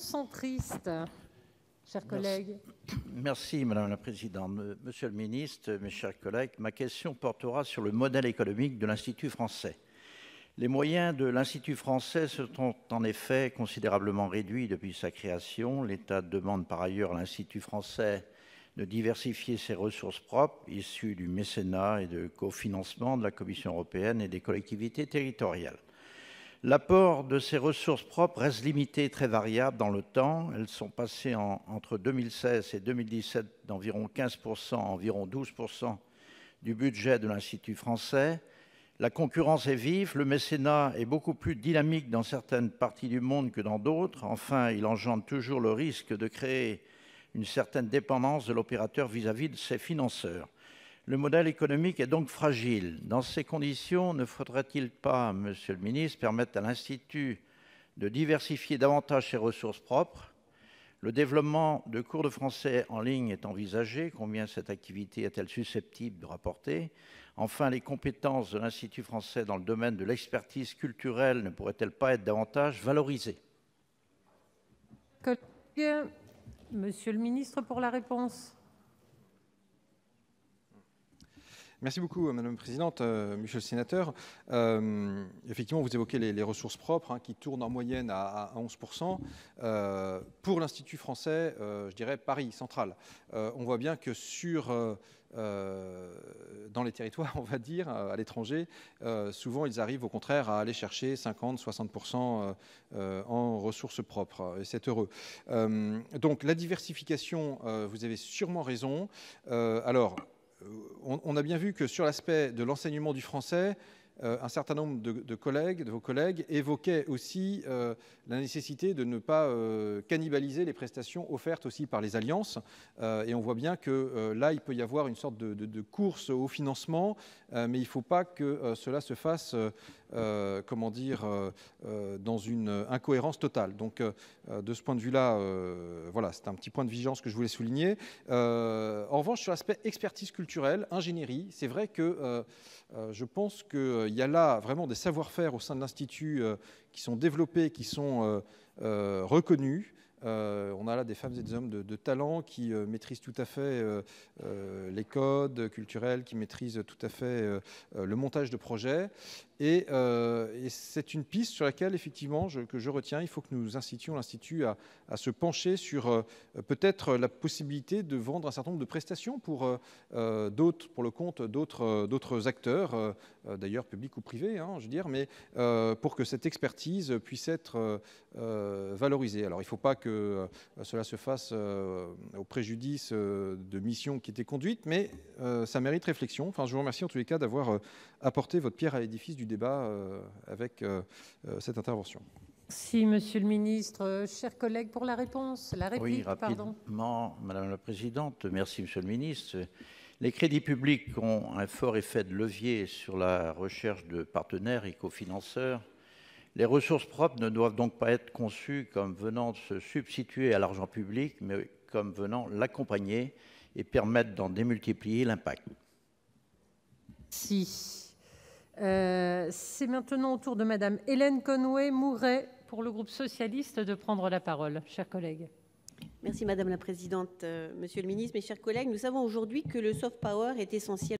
centriste. Chers collègues. Merci Madame la Présidente. Monsieur le Ministre, mes chers collègues, ma question portera sur le modèle économique de l'Institut français. Les moyens de l'Institut français se sont en effet considérablement réduits depuis sa création. L'État demande par ailleurs à l'Institut français de diversifier ses ressources propres, issues du mécénat et de cofinancement de la Commission européenne et des collectivités territoriales. L'apport de ces ressources propres reste limité et très variable dans le temps. Elles sont passées entre 2016 et 2017 d'environ 15% à environ 12% du budget de l'Institut français. La concurrence est vive, le mécénat est beaucoup plus dynamique dans certaines parties du monde que dans d'autres. Enfin, il engendre toujours le risque de créer une certaine dépendance de l'opérateur vis-à-vis de ses financeurs. Le modèle économique est donc fragile. Dans ces conditions, ne faudrait-il pas, Monsieur le Ministre, permettre à l'Institut de diversifier davantage ses ressources propres? Le développement de cours de français en ligne est envisagé. Combien cette activité est-elle susceptible de rapporter? Enfin, les compétences de l'Institut français dans le domaine de l'expertise culturelle ne pourraient-elles pas être davantage valorisées? Monsieur le Ministre, pour la réponse. Merci beaucoup, Madame la Présidente. Monsieur le Sénateur, effectivement, vous évoquez les ressources propres qui tournent en moyenne à 11%. Pour l'Institut français, je dirais Paris central. On voit bien que dans les territoires, on va dire, à l'étranger, souvent ils arrivent au contraire à aller chercher 50-60% en ressources propres. Et c'est heureux. Donc la diversification, vous avez sûrement raison. Alors, on a bien vu que sur l'aspect de l'enseignement du français, un certain nombre de vos collègues évoquaient aussi la nécessité de ne pas cannibaliser les prestations offertes aussi par les alliances. Et on voit bien que là, il peut y avoir une sorte de course au financement, mais il ne faut pas que cela se fasse comment dire, dans une incohérence totale. Donc, de ce point de vue-là, voilà, c'est un petit point de vigilance que je voulais souligner. En revanche, sur l'aspect expertise culturelle, ingénierie, c'est vrai que je pense qu'il y a là vraiment des savoir-faire au sein de l'Institut qui sont développés, qui sont reconnus. On a là des femmes et des hommes de talent qui maîtrisent tout à fait les codes culturels, qui maîtrisent tout à fait le montage de projets. Et c'est une piste sur laquelle, effectivement, que je retiens. Il faut que nous incitions l'Institut à se pencher sur peut-être la possibilité de vendre un certain nombre de prestations pour le compte d'autres acteurs, d'ailleurs publics ou privés, je veux dire, mais pour que cette expertise puisse être valorisée. Alors, il ne faut pas que cela se fasse au préjudice de missions qui étaient conduites, mais ça mérite réflexion. Enfin, je vous remercie en tous les cas d'avoir apporté votre pierre à l'édifice du débat avec cette intervention. Merci, Monsieur le Ministre. Chers collègues, pour la réponse, la réplique, oui, rapidement, Madame la Présidente. Merci, Monsieur le Ministre. Les crédits publics ont un fort effet de levier sur la recherche de partenaires et cofinanceurs. Les ressources propres ne doivent donc pas être conçues comme venant se substituer à l'argent public, mais comme venant l'accompagner et permettre d'en démultiplier l'impact. Merci. C'est maintenant au tour de Madame Hélène Conway-Mouret pour le groupe socialiste de prendre la parole. Chers collègues. Merci Madame la Présidente. Monsieur le Ministre, mes chers collègues, nous savons aujourd'hui que le soft power est essentiel